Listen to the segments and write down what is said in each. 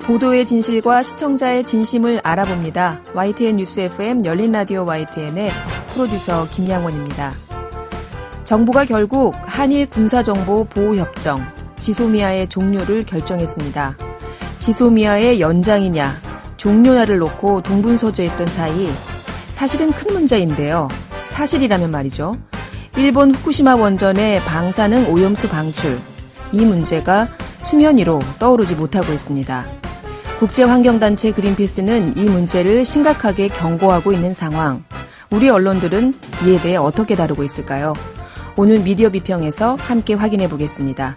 보도의 진실과 시청자의 진심을 알아봅니다. YTN 뉴스 FM 열린 라디오 YTN의 프로듀서 김양원입니다. 정부가 결국 한일 군사정보 보호협정 지소미아의 종료를 결정했습니다. 지소미아의 연장이냐 종료냐를 놓고 동분서주했던 사이 사실은 큰 문제인데요. 사실이라면 말이죠. 일본 후쿠시마 원전의 방사능 오염수 방출, 이 문제가 수면 위로 떠오르지 못하고 있습니다. 국제환경단체 그린피스는 이 문제를 심각하게 경고하고 있는 상황. 우리 언론들은 이에 대해 어떻게 다루고 있을까요? 오늘 미디어 비평에서 함께 확인해 보겠습니다.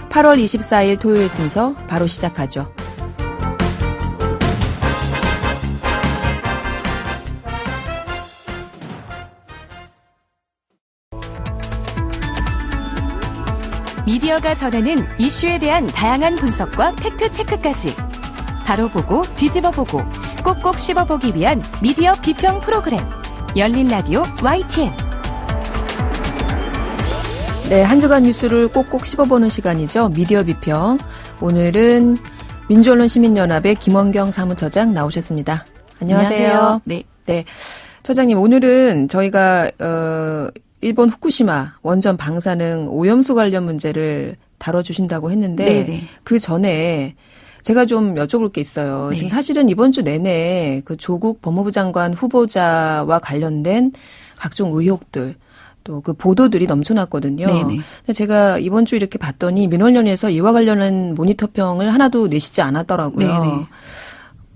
8월 24일 토요일 순서 바로 시작하죠. 미디어가 전하는 이슈에 대한 다양한 분석과 팩트체크까지 바로 보고 뒤집어 보고 꼭꼭 씹어보기 위한 미디어 비평 프로그램 열린 라디오 YTN. 네, 한 주간 뉴스를 꼭꼭 씹어보는 시간이죠. 미디어 비평. 오늘은 민주언론시민연합의 김원경 사무처장 나오셨습니다. 안녕하세요. 네. 네, 처장님, 오늘은 저희가 일본 후쿠시마 원전 방사능 오염수 관련 문제를 다뤄주신다고 했는데 네네. 그 전에 제가 좀 여쭤볼 게 있어요. 네. 지금 사실은 이번 주 내내 그 조국 법무부 장관 후보자와 관련된 각종 의혹들 또 그 보도들이 넘쳐났거든요. 네네. 제가 이번 주 이렇게 봤더니 민원련에서 이와 관련한 모니터평을 하나도 내시지 않았더라고요. 네네.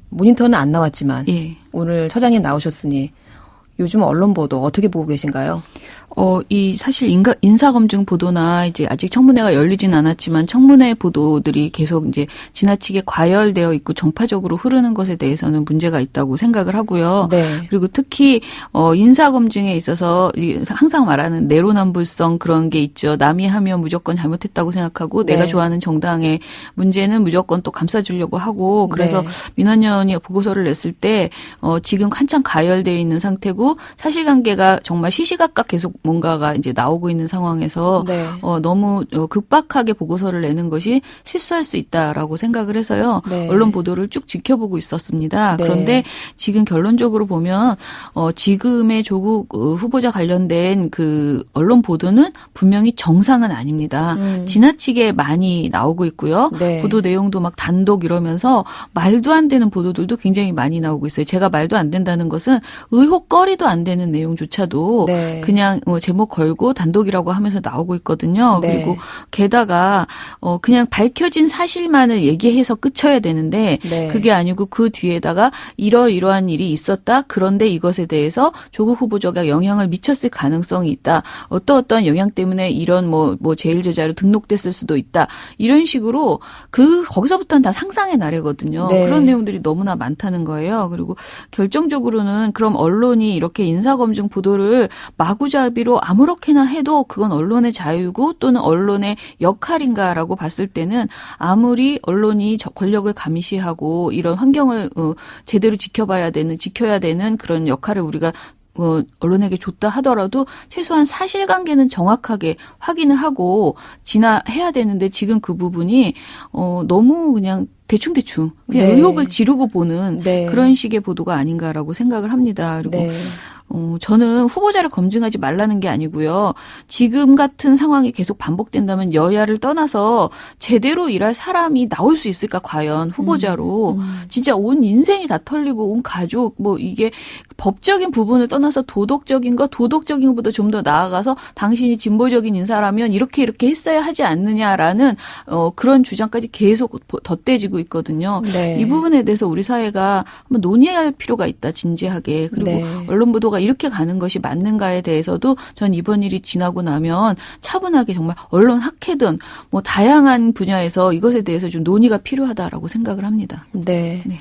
모니터는 안 나왔지만 예. 오늘 처장님 나오셨으니 요즘 언론 보도 어떻게 보고 계신가요? 이 사실 인사검증 보도나 이제 아직 청문회가 열리진 않았지만 청문회 보도들이 계속 이제 지나치게 과열되어 있고 정파적으로 흐르는 것에 대해서는 문제가 있다고 생각을 하고요. 네. 그리고 특히 인사검증에 있어서 항상 말하는 내로남불성 그런 게 있죠. 남이 하면 무조건 잘못했다고 생각하고 네. 내가 좋아하는 정당의 문제는 무조건 또 감싸주려고 하고 그래서 네. 민원연이 보고서를 냈을 때 지금 한창 가열되어 있는 상태고 사실관계가 정말 시시각각 계속 뭔가가 이제 나오고 있는 상황에서 네. 너무 급박하게 보고서를 내는 것이 실수할 수 있다라고 생각을 해서요. 네. 언론 보도를 쭉 지켜보고 있었습니다. 네. 그런데 지금 결론적으로 보면 지금의 조국 후보자 관련된 그 언론 보도는 분명히 정상은 아닙니다. 지나치게 많이 나오고 있고요. 네. 보도 내용도 막 단독 이러면서 말도 안 되는 보도들도 굉장히 많이 나오고 있어요. 제가 말도 안 된다는 것은 의혹거리도 안 되는 내용조차도 네. 그냥 제목 걸고 단독이라고 하면서 나오고 있거든요. 네. 그리고 게다가 그냥 밝혀진 사실만을 얘기해서 끝쳐야 되는데 네. 그게 아니고 그 뒤에다가 이러이러한 일이 있었다. 그런데 이것에 대해서 조국 후보자가 영향을 미쳤을 가능성이 있다. 어떠한 영향 때문에 이런 뭐 제1저자로 등록됐을 수도 있다. 이런 식으로 거기서부터는 다 상상의 나래거든요. 네. 그런 내용들이 너무나 많다는 거예요. 그리고 결정적으로는 그럼 언론이 이렇게 인사검증 보도를 마구잡이로 아무렇게나 해도 그건 언론의 자유고 또는 언론의 역할인가라고 봤을 때는 아무리 언론이 권력을 감시하고 이런 환경을 제대로 지켜야 되는 그런 역할을 우리가 언론에게 줬다 하더라도 최소한 사실관계는 정확하게 확인을 하고 해야 되는데 지금 그 부분이 너무 그냥 대충 그냥 네. 의혹을 지르고 보는 네. 그런 식의 보도가 아닌가라고 생각을 합니다. 그리고 네. 저는 후보자를 검증하지 말라는 게 아니고요. 지금 같은 상황이 계속 반복된다면 여야를 떠나서 제대로 일할 사람이 나올 수 있을까 과연 후보자로. 진짜 온 인생이 다 털리고 온 가족 이게 법적인 부분을 떠나서 도덕적인 것보다 좀 더 나아가서 당신이 진보적인 인사라면 이렇게 했어야 하지 않느냐라는 그런 주장까지 계속 덧대지고 있거든요. 네. 이 부분에 대해서 우리 사회가 한번 논의할 필요가 있다. 진지하게. 그리고 네. 언론 보도가 이렇게 가는 것이 맞는가에 대해서도 전 이번 일이 지나고 나면 차분하게 정말 언론 학회든 다양한 분야에서 이것에 대해서 좀 논의가 필요하다라고 생각을 합니다. 네. 네.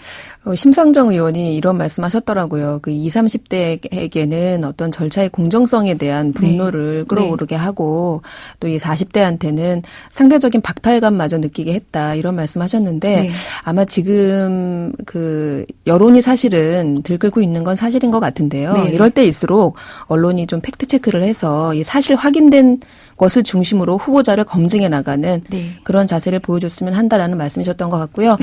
심상정 의원이 이런 말씀하셨더라고요. 그 20, 30대에게는 어떤 절차의 공정성에 대한 분노를 끌어오르게 하고 또 이 40대한테는 상대적인 박탈감마저 느끼게 했다. 이런 말씀하셨는데 아마 지금 그 여론이 사실은 들끓고 있는 건 사실인 것 같은데요. 이럴 때일수록 언론이 좀 팩트 체크를 해서 이 사실 확인된 것을 중심으로 후보자를 검증해 나가는 네. 그런 자세를 보여줬으면 한다라는 말씀이셨던 것 같고요.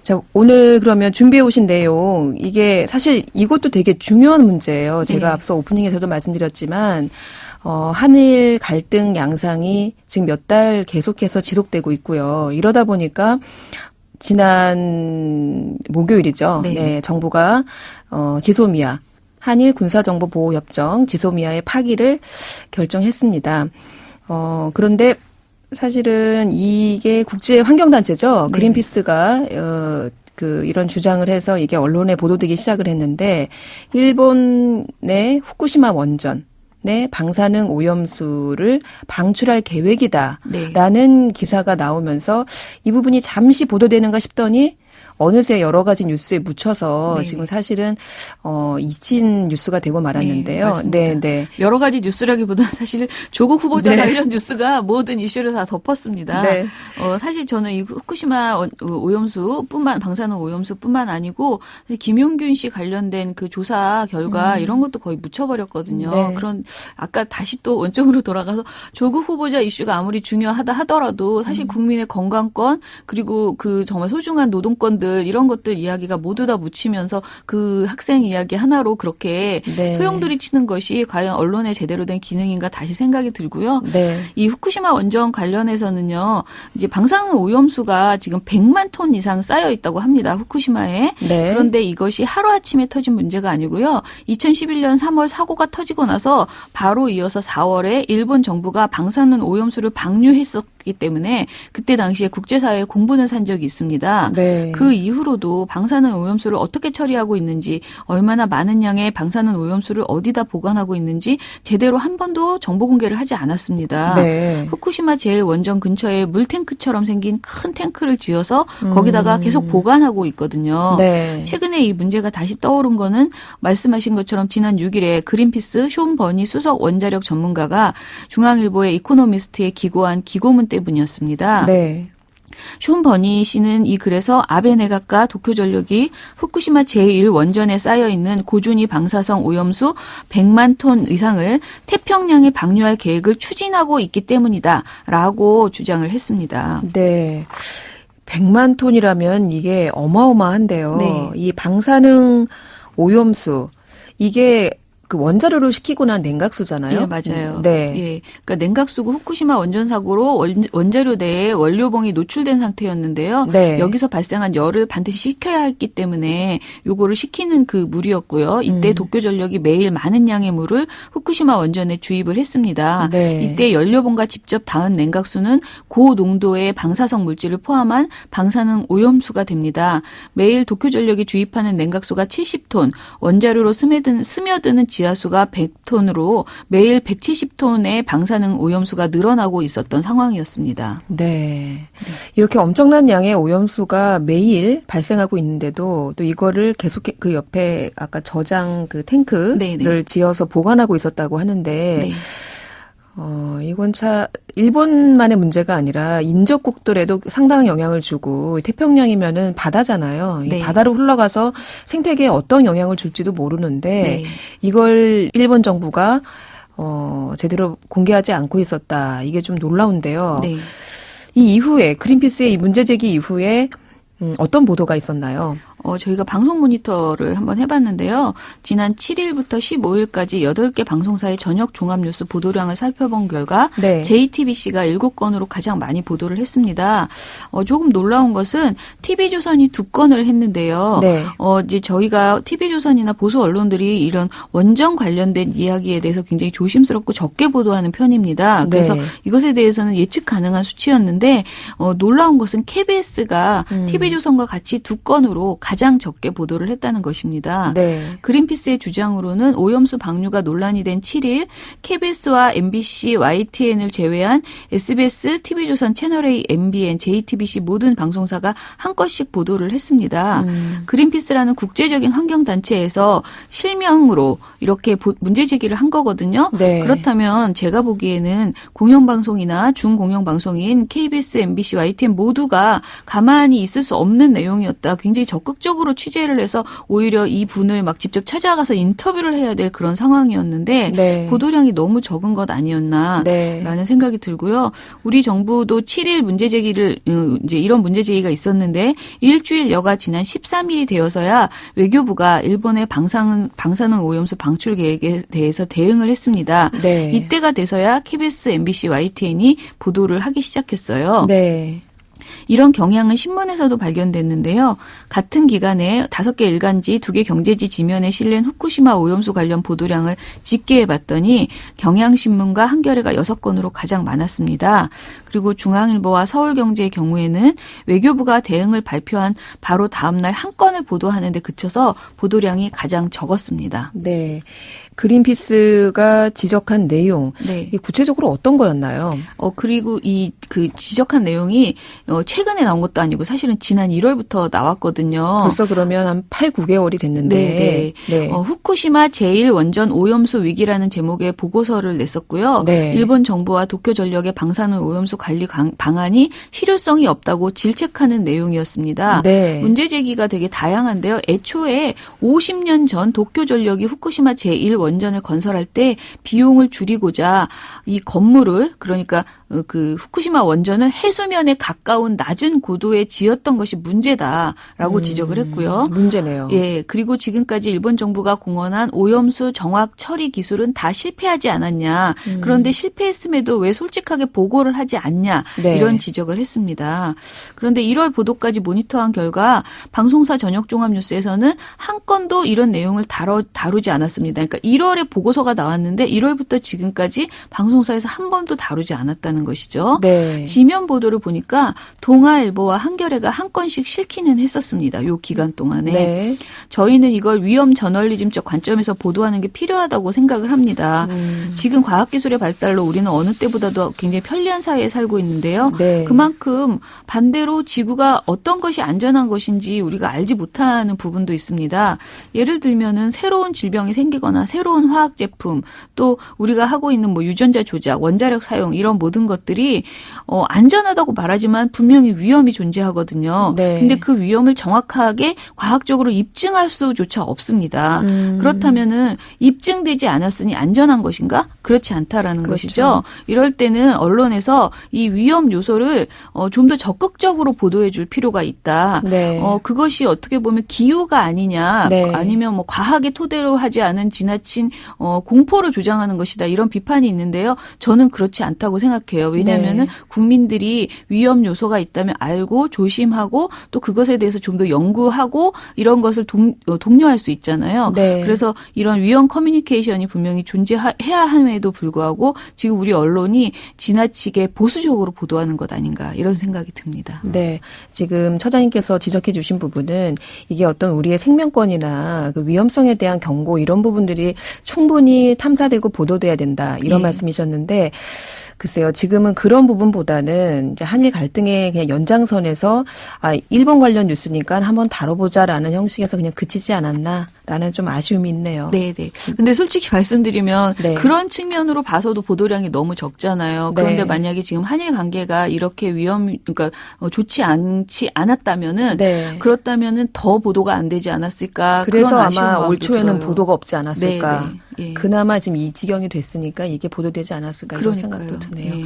자, 오늘 그러면 준비해 오신 내용, 이게 사실 이것도 되게 중요한 문제예요. 제가 네. 앞서 오프닝에서도 말씀드렸지만 한일 갈등 양상이 지금 몇 달 계속해서 지속되고 있고요. 이러다 보니까 지난 목요일이죠. 네. 네, 정부가 지소미아 한일 군사정보보호협정 지소미아의 파기를 결정했습니다. 그런데 사실은 이게 국제 환경단체죠. 네. 그린피스가 이런 주장을 해서 이게 언론에 보도되기 시작을 했는데 일본의 후쿠시마 원전 방사능 오염수를 방출할 계획이다라는 네. 기사가 나오면서 이 부분이 잠시 보도되는가 싶더니 어느새 여러 가지 뉴스에 묻혀서 네. 지금 사실은 잊힌 뉴스가 되고 말았는데요. 네, 네. 여러 가지 뉴스라기보다는 사실 조국 후보자 네. 관련 뉴스가 모든 이슈를 다 덮었습니다. 네. 사실 저는 이 후쿠시마 방사능 오염수뿐만 아니고 김용균 씨 관련된 그 조사 결과 이런 것도 거의 묻혀버렸거든요. 네. 그런 아까 다시 또 원점으로 돌아가서 조국 후보자 이슈가 아무리 중요하다 하더라도 사실 국민의 건강권 그리고 그 정말 소중한 노동권들 이런 것들 이야기가 모두 다 묻히면서 그 학생 이야기 하나로 그렇게 네. 소용돌이 치는 것이 과연 언론의 제대로 된 기능인가 다시 생각이 들고요. 네. 이 후쿠시마 원전 관련해서는요. 이제 방사능 오염수가 지금 100만 톤 이상 쌓여 있다고 합니다. 후쿠시마에. 네. 그런데 이것이 하루아침에 터진 문제가 아니고요. 2011년 3월 사고가 터지고 나서 바로 이어서 4월에 일본 정부가 방사능 오염수를 방류했었기 때문에 그때 당시에 국제사회에 공분을 산 적이 있습니다. 네. 그 이후로도 방사능 오염수를 어떻게 처리하고 있는지 얼마나 많은 양의 방사능 오염수를 어디다 보관하고 있는지 제대로 한 번도 정보 공개를 하지 않았습니다. 네. 후쿠시마 제1원전 근처에 물탱크처럼 생긴 큰 탱크를 지어서 거기다가 계속 보관하고 있거든요. 네. 최근에 이 문제가 다시 떠오른 거는 말씀하신 것처럼 지난 6일에 그린피스 쇼 버니 수석 원자력 전문가가 중앙일보의 이코노미스트에 기고한 기고문 때문이었습니다. 네. 쇼 버니 씨는 이 글에서 아베 내각과 도쿄전력이 후쿠시마 제1원전에 쌓여있는 고준위 방사성 오염수 100만 톤 이상을 태평양에 방류할 계획을 추진하고 있기 때문이다라고 주장을 했습니다. 네. 100만 톤이라면 이게 어마어마한데요. 네. 이 방사능 오염수 이게 그 원자료로 식히고 난 냉각수잖아요. 예, 맞아요. 네. 예. 그러니까 냉각수고 후쿠시마 원전 사고로 원자료 내에 원료봉이 노출된 상태였는데요. 네. 여기서 발생한 열을 반드시 식혀야 했기 때문에 요거를 식히는 그 물이었고요. 이때 도쿄전력이 매일 많은 양의 물을 후쿠시마 원전에 주입을 했습니다. 네. 이때 연료봉과 직접 닿은 냉각수는 고농도의 방사성 물질을 포함한 방사능 오염수가 됩니다. 매일 도쿄전력이 주입하는 냉각수가 70톤, 원자료로 스며드는 지하수가 100톤으로 매일 170톤의 방사능 오염수가 늘어나고 있었던 상황이었습니다. 네. 이렇게 엄청난 양의 오염수가 매일 발생하고 있는데도 또 이거를 계속 그 옆에 아까 저장 그 탱크를 네네. 지어서 보관하고 있었다고 하는데 네. 이건 일본만의 문제가 아니라 인접국들에도 상당한 영향을 주고 태평양이면은 바다잖아요. 이 네. 바다로 흘러가서 생태계에 어떤 영향을 줄지도 모르는데 네. 이걸 일본 정부가 제대로 공개하지 않고 있었다. 이게 좀 놀라운데요. 네. 이 이후에 그린피스의 이 문제 제기 이후에 어떤 보도가 있었나요? 저희가 방송 모니터를 한번 해봤는데요. 지난 7일부터 15일까지 8개 방송사의 저녁 종합뉴스 보도량을 살펴본 결과 네. JTBC가 7건으로 가장 많이 보도를 했습니다. 조금 놀라운 것은 TV조선이 2건을 했는데요. 네. 이제 저희가 TV조선이나 보수 언론들이 이런 원전 관련된 이야기에 대해서 굉장히 조심스럽고 적게 보도하는 편입니다. 그래서 네. 이것에 대해서는 예측 가능한 수치였는데 놀라운 것은 KBS가 TV조선과 같이 2건으로 가장 적게 보도를 했다는 것입니다. 네. 그린피스의 주장으로는 오염수 방류가 논란이 된 7일 KBS와 MBC, YTN을 제외한 SBS, TV조선, 채널A, MBN, JTBC 모든 방송사가 한 건씩 보도를 했습니다. 그린피스라는 국제적인 환경단체에서 실명으로 이렇게 문제 제기를 한 거거든요. 네. 그렇다면 제가 보기에는 공영방송이나 중공영방송인 KBS, MBC, YTN 모두가 가만히 있을 수 없는 내용이었다. 굉장히 적극 적극적으로 취재를 해서 오히려 이 분을 막 직접 찾아가서 인터뷰를 해야 될 그런 상황이었는데 네. 보도량이 너무 적은 것 아니었나라는 네. 생각이 들고요. 우리 정부도 7일 문제 제기를 이제 이런 문제 제기가 있었는데 일주일여가 지난 13일이 되어서야 외교부가 일본의 방사능 오염수 방출 계획에 대해서 대응을 했습니다. 네. 이때가 돼서야 KBS, MBC, YTN이 보도를 하기 시작했어요. 네. 이런 경향은 신문에서도 발견됐는데요. 같은 기간에 5개 일간지, 2개 경제지 지면에 실린 후쿠시마 오염수 관련 보도량을 집계해봤더니 경향신문과 한겨레가 6건으로 가장 많았습니다. 그리고 중앙일보와 서울경제의 경우에는 외교부가 대응을 발표한 바로 다음 날 한 건을 보도하는데 그쳐서 보도량이 가장 적었습니다. 네. 그린피스가 지적한 내용, 네. 이게 구체적으로 어떤 거였나요? 그리고 그 지적한 내용이 최근에 나온 것도 아니고 사실은 지난 1월부터 나왔거든요. 벌써 그러면 한 8, 9개월이 됐는데. 네. 후쿠시마 제1원전 오염수 위기라는 제목의 보고서를 냈었고요. 네. 일본 정부와 도쿄전력의 방사능 오염수 관리 방안이 실효성이 없다고 질책하는 내용이었습니다. 네. 문제 제기가 되게 다양한데요. 애초에 50년 전 도쿄전력이 후쿠시마 제1원전을 건설할 때 비용을 줄이고자 이 건물을 그러니까 그 후쿠시마 원전을 해수면에 가까운 낮은 고도에 지었던 것이 문제다라고 지적을 했고요. 문제네요. 예, 그리고 지금까지 일본 정부가 공언한 오염수 정확 처리 기술은 다 실패하지 않았냐. 그런데 실패했음에도 왜 솔직하게 보고를 하지 않냐. 네. 이런 지적을 했습니다. 그런데 1월 보도까지 모니터한 결과 방송사 저녁종합뉴스에서는 한 건도 이런 내용을 다루지 않았습니다. 그러니까 1월에 보고서가 나왔는데 1월부터 지금까지 방송사에서 한 번도 다루지 않았다는 것이죠. 네. 지면 보도를 보니까 동아일보와 한겨레가 한 건씩 실기는 했었습니다. 요 기간 동안에. 네. 저희는 이걸 위험 저널리즘적 관점에서 보도하는 게 필요하다고 생각을 합니다. 지금 과학기술의 발달로 우리는 어느 때보다도 굉장히 편리한 사회에 살고 있는데요. 네. 그만큼 반대로 지구가 어떤 것이 안전한 것인지 우리가 알지 못하는 부분도 있습니다. 예를 들면은 새로운 질병이 생기거나 새로운 화학 제품 또 우리가 하고 있는 뭐 유전자 조작, 원자력 사용 이런 모든 것들이 안전하다고 말하지만 분명히 위험이 존재하거든요. 네. 근데 그 위험을 정확하게 과학적으로 입증할 수조차 없습니다. 그렇다면은 입증되지 않았으니 안전한 것인가? 그렇지 않다라는 그렇죠. 것이죠. 이럴 때는 언론에서 이 위험 요소를 좀 더 적극적으로 보도해 줄 필요가 있다. 네. 그것이 어떻게 보면 기후가 아니냐, 네. 아니면 뭐 과학의 토대로 하지 않은 지나친 공포를 조장하는 것이다. 이런 비판이 있는데요. 저는 그렇지 않다고 생각해요. 왜냐하면은 네. 국민들이 위험 요소가 있다면 알고 조심하고 또 그것에 대해서 좀 더 연구하고 이런 것을 독려할 수 있잖아요. 네. 그래서 이런 위험 커뮤니케이션이 분명히 존재해야 함에도 불구하고 지금 우리 언론이 지나치게 보수적으로 보도하는 것 아닌가 이런 생각이 듭니다. 네. 지금 처자님께서 지적해 주신 부분은 이게 어떤 우리의 생명권이나 그 위험성에 대한 경고 이런 부분들이 충분히 탐사되고 보도돼야 된다. 이런 예. 말씀이셨는데 글쎄요. 지금은 그런 부분보다는 이제 한일 갈등의 그냥 연장선에서 일본 관련 뉴스니까 한번 다뤄보자라는 형식에서 그냥 그치지 않았나라는 좀 아쉬움이 있네요. 네. 근데 솔직히 말씀드리면 네. 그런 측면으로 봐서도 보도량이 너무 적잖아요. 그런데 네. 만약에 지금 한일 관계가 이렇게 그러니까 좋지 않았다면은 네. 그렇다면은 더 보도가 안 되지 않았을까. 그래서 그런 아쉬운 아마 올 마음도 초에는 들어요. 보도가 없지 않았을까. 네. 예. 그나마 지금 이 지경이 됐으니까 이게 보도되지 않았을까 이런 생각도 드네요. 예.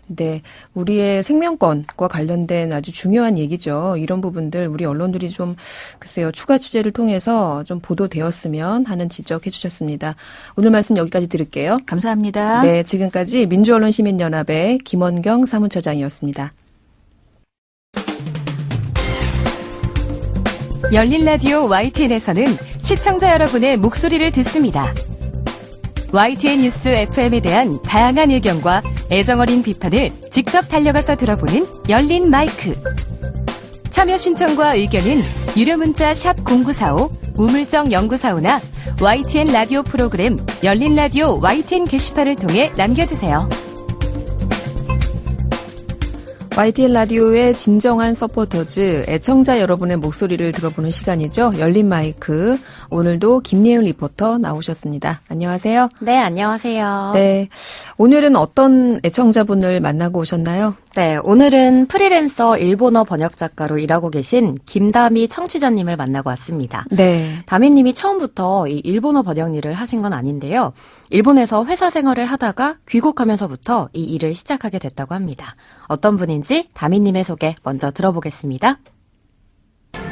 네, 우리의 생명권과 관련된 아주 중요한 얘기죠. 이런 부분들 우리 언론들이 좀 글쎄요 추가 취재를 통해서 좀 보도되었으면 하는 지적해 주셨습니다. 오늘 말씀 여기까지 들을게요. 감사합니다. 네, 지금까지 민주언론시민연합의 김원경 사무처장이었습니다. 열린 라디오 YTN에서는 시청자 여러분의 목소리를 듣습니다. YTN 뉴스 FM에 대한 다양한 의견과 애정어린 비판을 직접 달려가서 들어보는 열린 마이크. 참여 신청과 의견은 유료 문자 샵 0945, 우물정 0945나 YTN 라디오 프로그램 열린 라디오 YTN 게시판을 통해 남겨주세요. YTN 라디오의 진정한 서포터즈, 애청자 여러분의 목소리를 들어보는 시간이죠. 열린 마이크. 오늘도 김예은 리포터 나오셨습니다. 안녕하세요. 네, 안녕하세요. 네, 오늘은 어떤 애청자분을 만나고 오셨나요? 네, 오늘은 프리랜서 일본어 번역 작가로 일하고 계신 김다미 청취자님을 만나고 왔습니다. 네. 다미님이 처음부터 이 일본어 번역 일을 하신 건 아닌데요. 일본에서 회사 생활을 하다가 귀국하면서부터 이 일을 시작하게 됐다고 합니다. 어떤 분인지 다미님의 소개 먼저 들어보겠습니다.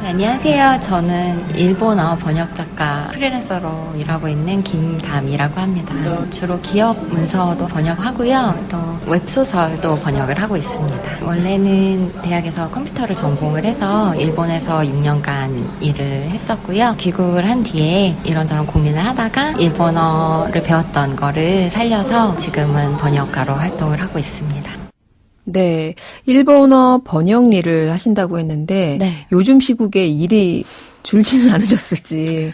네, 안녕하세요. 저는 일본어 번역 작가 프리랜서로 일하고 있는 김담이라고 합니다. 주로 기업 문서도 번역하고요. 또 웹소설도 번역을 하고 있습니다. 원래는 대학에서 컴퓨터를 전공을 해서 일본에서 6년간 일을 했었고요. 귀국을 한 뒤에 이런저런 고민을 하다가 일본어를 배웠던 거를 살려서 지금은 번역가로 활동을 하고 있습니다. 네, 일본어 번역 일을 하신다고 했는데 네. 요즘 시국에 일이 줄지는 않으셨을지.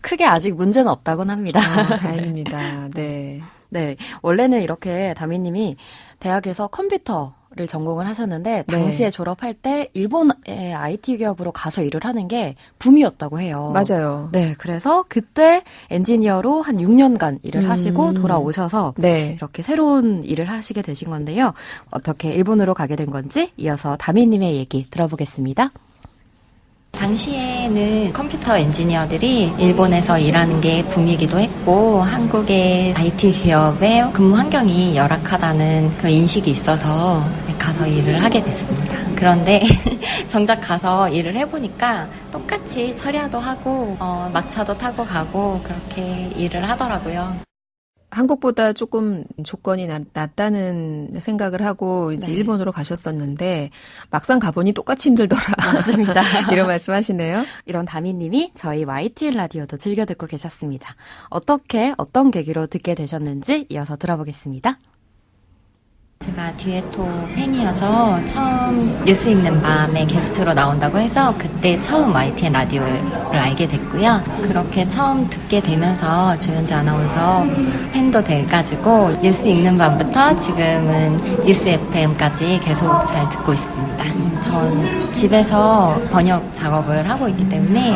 크게 아직 문제는 없다고는 합니다. 다행입니다. 네. 네, 원래는 이렇게 다미님이 대학에서 컴퓨터를 전공을 하셨는데 당시에 졸업할 때 일본의 IT 기업으로 가서 일을 하는 게 붐이었다고 해요. 맞아요. 네, 그래서 그때 엔지니어로 한 6년간 일을 하시고 돌아오셔서 네. 이렇게 새로운 일을 하시게 되신 건데요. 어떻게 일본으로 가게 된 건지 이어서 다미님의 얘기 들어보겠습니다. 당시에는 컴퓨터 엔지니어들이 일본에서 일하는 게 붐이기도 했고 한국의 IT 기업의 근무 환경이 열악하다는 그런 인식이 있어서 가서 일을 하게 됐습니다. 그런데 정작 가서 일을 해보니까 똑같이 철야도 하고 막차도 타고 가고 그렇게 일을 하더라고요. 한국보다 조금 조건이 낫다는 생각을 하고 이제 네. 일본으로 가셨었는데 막상 가보니 똑같이 힘들더라. 맞습니다. 이런 말씀 하시네요. 이런 다미님이 저희 YTN 라디오도 즐겨 듣고 계셨습니다. 어떤 계기로 듣게 되셨는지 이어서 들어보겠습니다. 제가 듀에토 팬이어서 처음 뉴스 읽는 밤에 게스트로 나온다고 해서 그때 처음 YTN 라디오를 알게 됐고요. 그렇게 처음 듣게 되면서 조연지 아나운서 팬도 돼가지고 뉴스 읽는 밤부터 지금은 뉴스 FM까지 계속 잘 듣고 있습니다. 전 집에서 번역 작업을 하고 있기 때문에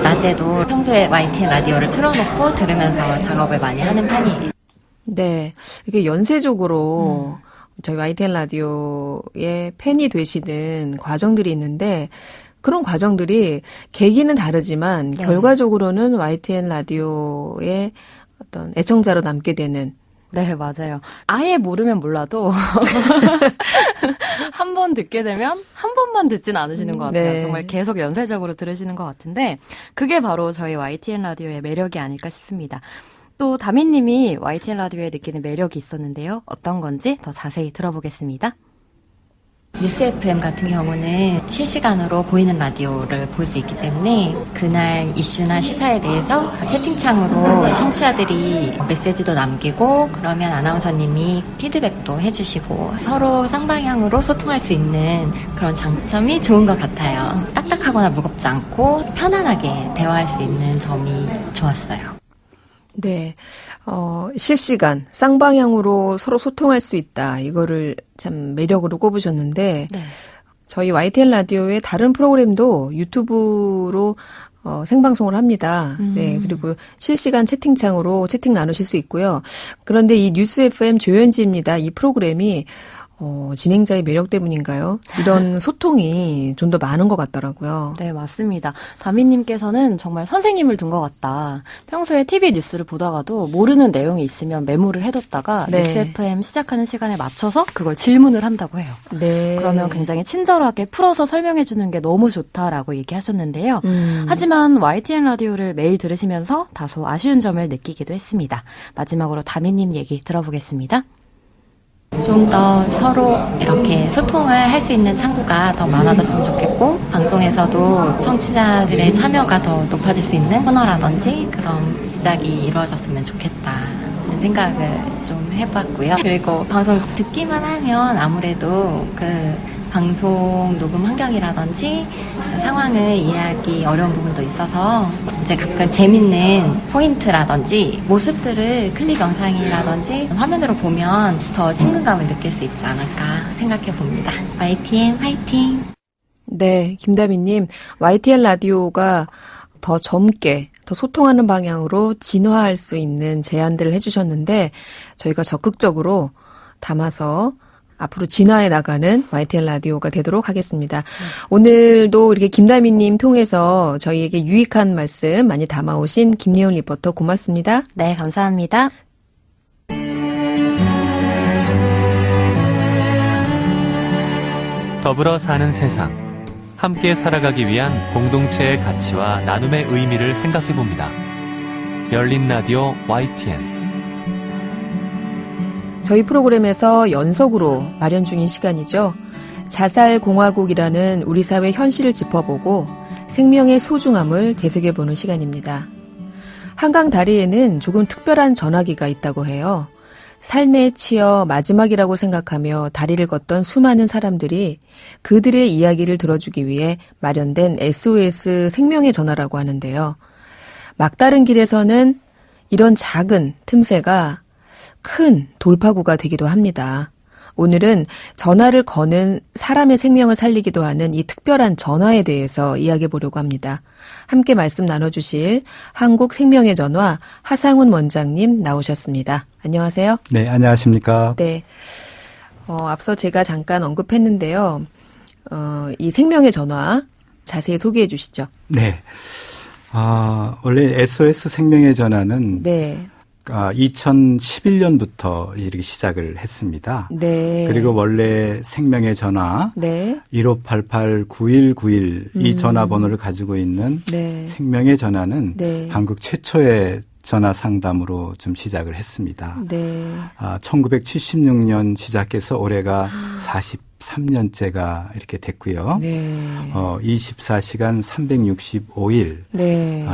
낮에도 평소에 YTN 라디오를 틀어놓고 들으면서 작업을 많이 하는 편이에요. 네, 이게 연쇄적으로 저희 YTN 라디오의 팬이 되시는 과정들이 있는데 그런 과정들이 계기는 다르지만 결과적으로는 YTN 라디오의 어떤 애청자로 남게 되는. 네, 맞아요. 아예 모르면 몰라도 한 번 듣게 되면 한 번만 듣진 않으시는 것 같아요. 네. 정말 계속 연쇄적으로 들으시는 것 같은데 그게 바로 저희 YTN 라디오의 매력이 아닐까 싶습니다. 또 다미님이 YTN 라디오에 느끼는 매력이 있었는데요. 어떤 건지 더 자세히 들어보겠습니다. 뉴스 FM 같은 경우는 실시간으로 보이는 라디오를 볼 수 있기 때문에 그날 이슈나 시사에 대해서 채팅창으로 청취자들이 메시지도 남기고 그러면 아나운서님이 피드백도 해주시고 서로 쌍방향으로 소통할 수 있는 그런 장점이 좋은 것 같아요. 딱딱하거나 무겁지 않고 편안하게 대화할 수 있는 점이 좋았어요. 네, 실시간, 쌍방향으로 서로 소통할 수 있다. 이거를 참 매력으로 꼽으셨는데, 네. 저희 YTN 라디오의 다른 프로그램도 유튜브로 생방송을 합니다. 네, 그리고 실시간 채팅창으로 채팅 나누실 수 있고요. 그런데 이 뉴스 FM 조연지입니다. 이 프로그램이 진행자의 매력 때문인가요? 이런 소통이 좀 더 많은 것 같더라고요. 네, 맞습니다. 다미님께서는 정말 선생님을 둔 것 같다. 평소에 TV 뉴스를 보다가도 모르는 내용이 있으면 메모를 해뒀다가 네. 뉴스 FM 시작하는 시간에 맞춰서 그걸 질문을 한다고 해요. 네. 그러면 굉장히 친절하게 풀어서 설명해 주는 게 너무 좋다라고 얘기하셨는데요. 하지만 YTN 라디오를 매일 들으시면서 다소 아쉬운 점을 느끼기도 했습니다. 마지막으로 다미님 얘기 들어보겠습니다. 좀 더 서로 이렇게 소통을 할 수 있는 창구가 더 많아졌으면 좋겠고 방송에서도 청취자들의 참여가 더 높아질 수 있는 코너라든지 그런 제작이 이루어졌으면 좋겠다는 생각을 좀 해봤고요. 그리고 방송 듣기만 하면 아무래도 그 방송 녹음 환경이라든지 상황을 이해하기 어려운 부분도 있어서 이제 가끔 재밌는 포인트라든지 모습들을 클립 영상이라든지 화면으로 보면 더 친근감을 느낄 수 있지 않을까 생각해 봅니다. YTN 화이팅! 네, 김다미님, YTN 라디오가 더 젊게, 더 소통하는 방향으로 진화할 수 있는 제안들을 해주셨는데 저희가 적극적으로 담아서 앞으로 진화해 나가는 YTN 라디오가 되도록 하겠습니다. 오늘도 이렇게 김다미님 통해서 저희에게 유익한 말씀 많이 담아오신 김예훈 리포터 고맙습니다. 네, 감사합니다. 더불어 사는 세상, 함께 살아가기 위한 공동체의 가치와 나눔의 의미를 생각해봅니다. 열린 라디오 YTN. 저희 프로그램에서 연속으로 마련 중인 시간이죠. 자살공화국이라는 우리 사회 현실을 짚어보고 생명의 소중함을 되새겨보는 시간입니다. 한강 다리에는 조금 특별한 전화기가 있다고 해요. 삶에 치여 마지막이라고 생각하며 다리를 걷던 수많은 사람들이 그들의 이야기를 들어주기 위해 마련된 SOS 생명의 전화라고 하는데요. 막다른 길에서는 이런 작은 틈새가 큰 돌파구가 되기도 합니다. 오늘은 전화를 거는 사람의 생명을 살리기도 하는 이 특별한 전화에 대해서 이야기해 보려고 합니다. 함께 말씀 나눠주실 한국생명의 전화 하상훈 원장님 나오셨습니다. 안녕하세요. 네, 안녕하십니까. 네. 앞서 제가 잠깐 언급했는데요. 이 생명의 전화 자세히 소개해 주시죠. 네. 원래 SOS 생명의 전화는 네. 2011년부터 이렇게 시작을 했습니다. 네. 그리고 원래 생명의 전화 네. 1588-9191 이 전화번호를 가지고 있는 네. 생명의 전화는 네. 한국 최초의 전화 상담으로 좀 시작을 했습니다. 네. 1976년 시작해서 올해가 43년째가 이렇게 됐고요. 네. 24시간 365일. 네.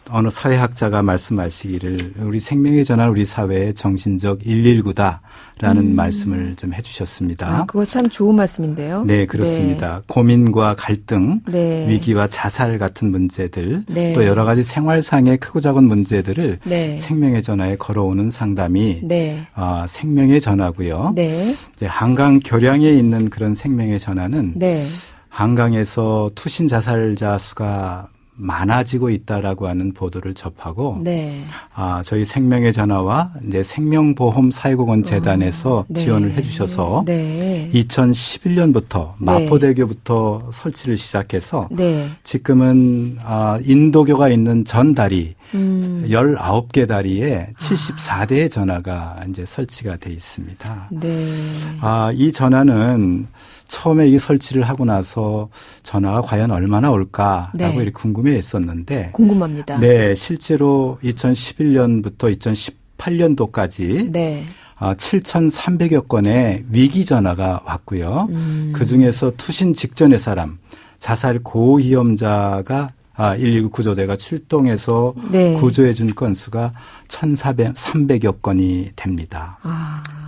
어느 사회학자가 말씀하시기를 우리 생명의 전화는 우리 사회의 정신적 119다라는 말씀을 좀 해주셨습니다. 그거 참 좋은 말씀인데요. 네, 그렇습니다. 네. 고민과 갈등, 네. 위기와 자살 같은 문제들, 네. 또 여러 가지 생활상의 크고 작은 문제들을 네. 생명의 전화에 걸어오는 상담이 네. 생명의 전화고요. 네. 이제 한강 교량에 있는 그런 생명의 전화는 네. 한강에서 투신 자살자 수가 많아지고 있다라고 하는 보도를 접하고, 네. 저희 생명의 전화와 이제 생명보험 사회공헌 재단에서 네. 지원을 해주셔서 네. 2011년부터 마포대교부터 설치를 시작해서 네. 지금은 인도교가 있는 전 다리 19개 다리에 74대의 전화가 이제 설치가 돼 있습니다. 네. 이 전화는 처음에 이 설치를 하고 나서 전화가 과연 얼마나 올까라고 네. 이렇게 궁금해했었는데, 궁금합니다. 네, 실제로 2011년부터 2018년도까지 네. 7,300여 건의 위기 전화가 왔고요. 그 중에서 투신 직전의 사람, 자살 고위험자가 119 구조대가 출동해서 네. 구조해 준 건수가 1,300여 건이 됩니다.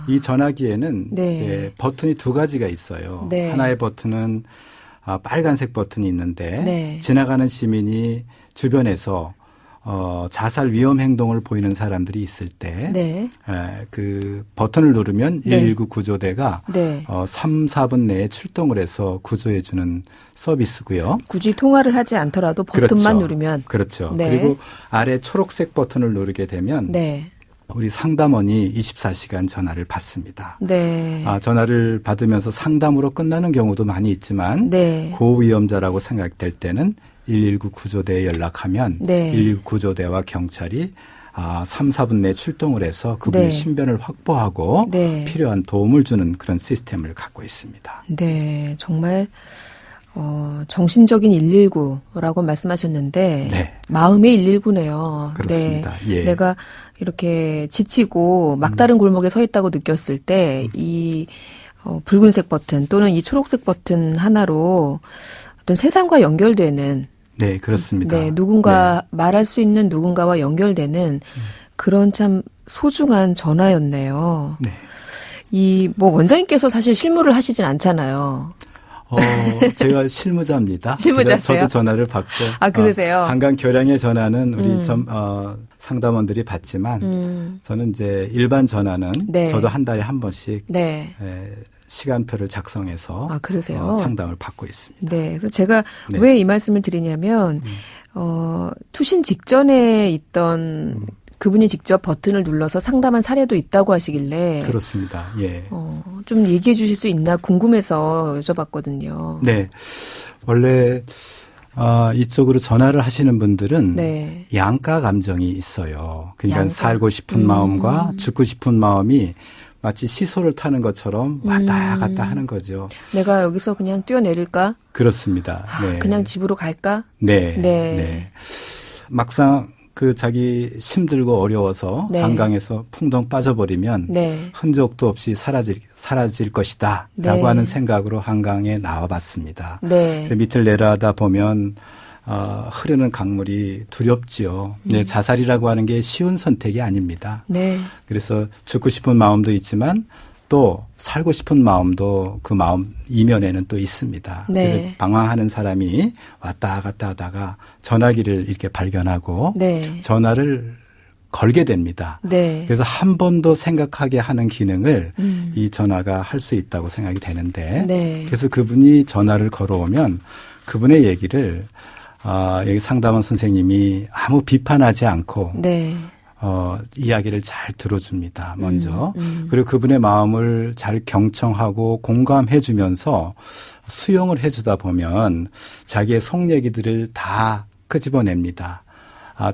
이 전화기에는 네. 이제 버튼이 두 가지가 있어요. 네. 하나의 버튼은 빨간색 버튼이 있는데 네. 지나가는 시민이 주변에서 자살 위험 행동을 보이는 사람들이 있을 때 네. 그 버튼을 누르면 네. 119 구조대가 네. 3, 4분 내에 출동을 해서 구조해 주는 서비스고요. 굳이 통화를 하지 않더라도 버튼만 그렇죠. 누르면. 그렇죠. 네. 그리고 아래 초록색 버튼을 누르게 되면 네. 우리 상담원이 24시간 전화를 받습니다. 네. 전화를 받으면서 상담으로 끝나는 경우도 많이 있지만 네. 고위험자라고 생각될 때는 119 구조대에 연락하면 네. 119 구조대와 경찰이 3, 4분 내에 출동을 해서 그분의 네. 신변을 확보하고 네. 필요한 도움을 주는 그런 시스템을 갖고 있습니다. 네. 정말 정신적인 119라고 말씀하셨는데 네. 마음의 119네요. 그렇습니다. 네. 예. 내가 이렇게 지치고 막다른 골목에 서 있다고 느꼈을 때 이 붉은색 버튼 또는 이 초록색 버튼 하나로 어떤 세상과 연결되는 네, 그렇습니다. 네, 누군가 말할 수 있는 누군가와 연결되는 그런 참 소중한 전화였네요. 네. 원장님께서 사실 실무를 하시진 않잖아요. 제가 실무자입니다. 실무자세요? 저도 전화를 받고. 그러세요? 한강 교량의 전화는 우리 상담원들이 받지만 저는 이제 일반 전화는 네. 저도 한 달에 한 번씩 네. 시간표를 작성해서 그러세요? 상담을 받고 있습니다. 네. 그래서 제가 네. 왜 이 말씀을 드리냐면 투신 직전에 있던 그분이 직접 버튼을 눌러서 상담한 사례도 있다고 하시길래 그렇습니다. 예. 좀 얘기해 주실 수 있나 궁금해서 여쭤봤거든요. 네. 원래 이쪽으로 전화를 하시는 분들은 네. 양가 감정이 있어요. 그러니까 양가. 살고 싶은 마음과 죽고 싶은 마음이 마치 시소를 타는 것처럼 왔다 갔다 하는 거죠. 내가 여기서 그냥 뛰어내릴까? 그렇습니다. 네. 그냥 집으로 갈까? 네. 네. 네. 막상 그 자기 힘들고 어려워서 네. 한강에서 풍덩 빠져버리면 네. 흔적도 없이 사라질 것이다 라고 네. 하는 생각으로 한강에 나와봤습니다. 네. 밑을 내려다 보면 흐르는 강물이 두렵지요. 네, 자살이라고 하는 게 쉬운 선택이 아닙니다. 네. 그래서 죽고 싶은 마음도 있지만 또 살고 싶은 마음도 그 마음 이면에는 또 있습니다. 네. 그래서 방황하는 사람이 왔다 갔다 하다가 전화기를 이렇게 발견하고 네. 전화를 걸게 됩니다. 네. 그래서 한 번 더 생각하게 하는 기능을 이 전화가 할 수 있다고 생각이 되는데 네. 그래서 그분이 전화를 걸어오면 그분의 얘기를 여기 상담원 선생님이 아무 비판하지 않고 네. 이야기를 잘 들어줍니다. 먼저. 그리고 그분의 마음을 잘 경청하고 공감해 주면서 수용을 해 주다 보면 자기의 속 얘기들을 다 끄집어냅니다.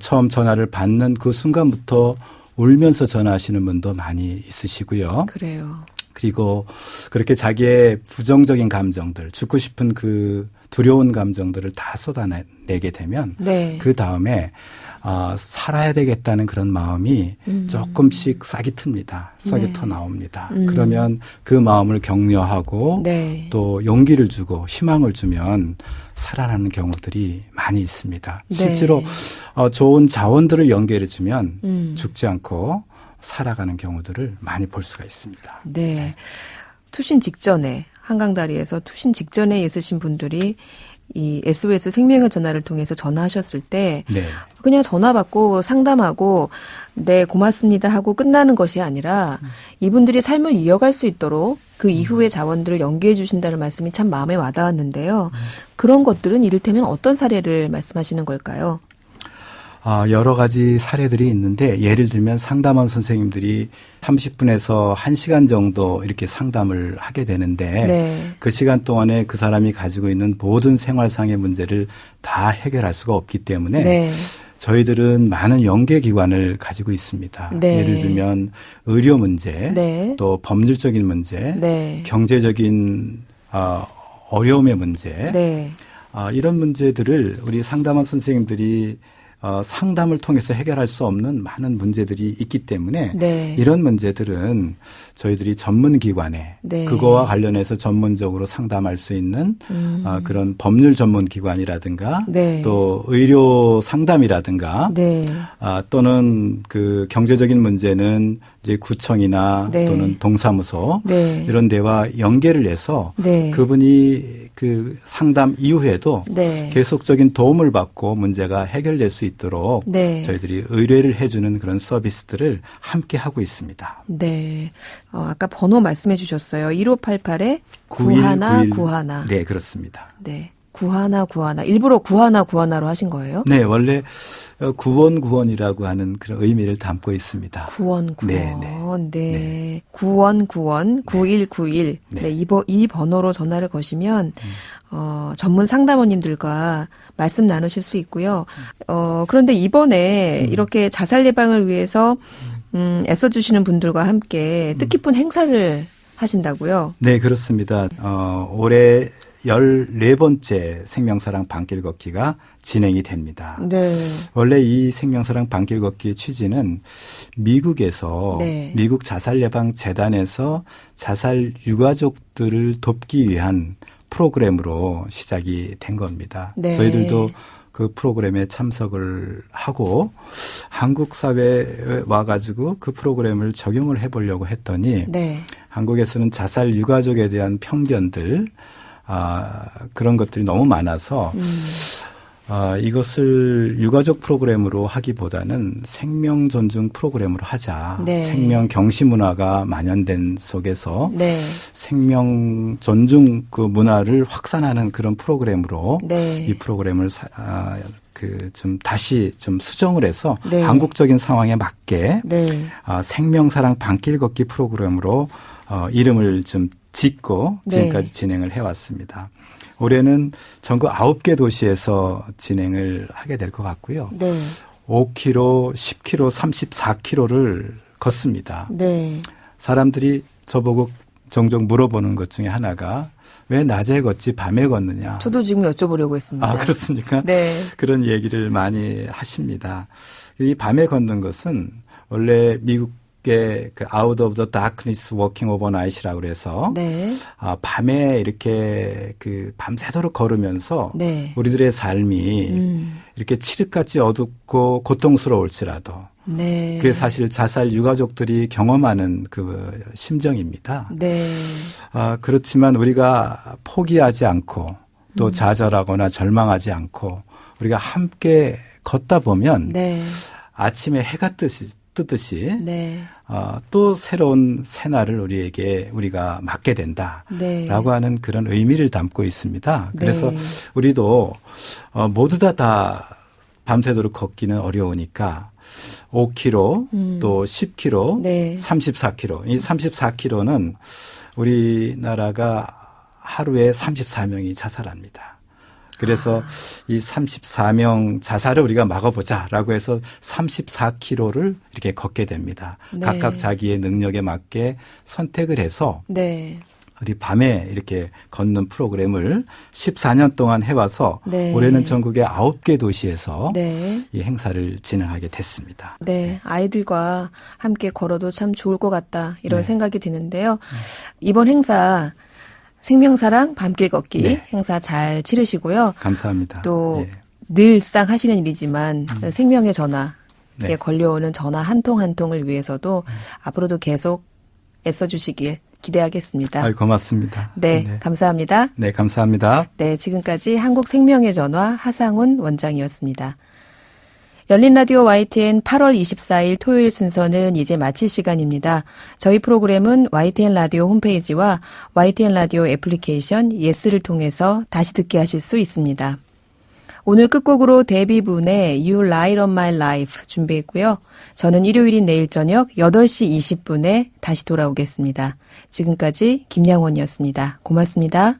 처음 전화를 받는 그 순간부터 울면서 전화하시는 분도 많이 있으시고요. 그래요. 그리고 그렇게 자기의 부정적인 감정들, 죽고 싶은 그 두려운 감정들을 다 쏟아내게 되면 네. 그 다음에 살아야 되겠다는 그런 마음이 조금씩 싹이 틉니다. 싹이 네. 터 나옵니다. 그러면 그 마음을 격려하고 네. 또 용기를 주고 희망을 주면 살아나는 경우들이 많이 있습니다. 네. 실제로 좋은 자원들을 연결해 주면 죽지 않고 살아가는 경우들을 많이 볼 수가 있습니다. 네. 투신 직전에 한강다리에서 투신 직전에 있으신 분들이 이 SOS 생명의 전화를 통해서 전화하셨을 때 네. 그냥 전화 받고 상담하고 네 고맙습니다 하고 끝나는 것이 아니라 이분들이 삶을 이어갈 수 있도록 그 이후의 자원들을 연계해 주신다는 말씀이 참 마음에 와닿았는데요. 그런 것들은 이를테면 어떤 사례를 말씀하시는 걸까요? 여러 가지 사례들이 있는데 예를 들면 상담원 선생님들이 30분에서 1시간 정도 이렇게 상담을 하게 되는데 네. 그 시간 동안에 그 사람이 가지고 있는 모든 생활상의 문제를 다 해결할 수가 없기 때문에 네. 저희들은 많은 연계기관을 가지고 있습니다. 네. 예를 들면 의료 문제, 네. 또 법률적인 문제, 네. 경제적인 어려움의 문제 네. 이런 문제들을 우리 상담원 선생님들이 상담을 통해서 해결할 수 없는 많은 문제들이 있기 때문에 네. 이런 문제들은 저희들이 전문기관에 네. 그거와 관련해서 전문적으로 상담할 수 있는 그런 법률 전문기관이라든가 네. 또 의료 상담이라든가 네. 또는 그 경제적인 문제는 이제 구청이나 네. 또는 동사무소 네. 이런 데와 연계를 해서 네. 그분이 그 상담 이후에도 네. 계속적인 도움을 받고 문제가 해결될 수 있도록 네. 저희들이 의뢰를 해주는 그런 서비스들을 함께 하고 있습니다. 네. 아까 번호 말씀해 주셨어요. 1588에 9191. 9191. 네, 그렇습니다. 네. 9191. 일부러 9191로 하신 거예요? 네, 원래 구원이라고 하는 그런 의미를 담고 있습니다. 9191. 네, 네. 네. 네. 9191 9191. 네. 네. 이 번호로 전화를 거시면 전문 상담원님들과 말씀 나누실 수 있고요. 그런데 이번에 이렇게 자살 예방을 위해서 애써주시는 분들과 함께 뜻깊은 행사를 하신다고요? 네, 그렇습니다. 올해 14번째 생명사랑 밤길 걷기가 진행이 됩니다. 네. 원래 이 생명사랑 밤길 걷기의 취지는 미국에서 네. 미국 자살예방재단에서 자살 유가족들을 돕기 위한 프로그램으로 시작이 된 겁니다. 네. 저희들도 그 프로그램에 참석을 하고 한국 사회에 와가지고 그 프로그램을 적용을 해보려고 했더니 네. 한국에서는 자살 유가족에 대한 편견들 그런 것들이 너무 많아서 이것을 유가족 프로그램으로 하기보다는 생명 존중 프로그램으로 하자. 네. 생명 경시 문화가 만연된 속에서 네. 생명 존중 그 문화를 확산하는 그런 프로그램으로 네. 이 프로그램을 좀 다시 좀 수정을 해서 네. 한국적인 상황에 맞게 네. 생명사랑 밤길 걷기 프로그램으로 이름을 좀 짓고 지금까지 네. 진행을 해왔습니다. 올해는 전국 9개 도시에서 진행을 하게 될 것 같고요. 네. 5km, 10km, 34km를 걷습니다. 네. 사람들이 저보고 종종 물어보는 것 중에 하나가 왜 낮에 걷지 밤에 걷느냐. 저도 지금 여쭤보려고 했습니다. 아, 그렇습니까? 네. 그런 얘기를 많이 하십니다. 이 밤에 걷는 것은 원래 미국의 그 Out of the Darkness Walking Overnight이라고 그래서 네. 밤에 이렇게 그 밤새도록 걸으면서 네. 우리들의 삶이 이렇게 칠흑같이 어둡고 고통스러울지라도 네. 그게 사실 자살 유가족들이 경험하는 그 심정입니다. 네. 그렇지만 우리가 포기하지 않고 또 좌절하거나 절망하지 않고 우리가 함께 걷다 보면 네. 아침에 해가 뜨듯이 네. 또 새로운 새날을 우리가 맞게 된다라고 네. 하는 그런 의미를 담고 있습니다. 그래서 네. 우리도 모두 다 밤새도록 걷기는 어려우니까 5km 또 10km, 네. 34km. 이 34km는 우리나라가 하루에 34명이 자살합니다. 그래서 이 34명 자살을 우리가 막아보자라고 해서 34km를 이렇게 걷게 됩니다. 네. 각각 자기의 능력에 맞게 선택을 해서 네. 우리 밤에 이렇게 걷는 프로그램을 14년 동안 해와서 네. 올해는 전국의 9개 도시에서 네. 이 행사를 진행하게 됐습니다. 네. 아이들과 함께 걸어도 참 좋을 것 같다. 이런 네. 생각이 드는데요. 이번 행사 생명사랑 밤길 걷기 네. 행사 잘 치르시고요. 감사합니다. 또 예. 늘상 하시는 일이지만 생명의 전화에 네. 걸려오는 전화 한 통 한 통을 위해서도 앞으로도 계속 애써주시길 기대하겠습니다. 고맙습니다. 네, 감사합니다. 네, 감사합니다. 네, 지금까지 한국생명의 전화 하상훈 원장이었습니다. 열린 라디오 YTN 8월 24일 토요일 순서는 이제 마칠 시간입니다. 저희 프로그램은 YTN 라디오 홈페이지와 YTN 라디오 애플리케이션 예스를 통해서 다시 듣게 하실 수 있습니다. 오늘 끝곡으로 데뷔분의 You Light Up My Life 준비했고요. 저는 일요일인 내일 저녁 8시 20분에 다시 돌아오겠습니다. 지금까지 김양원이었습니다. 고맙습니다.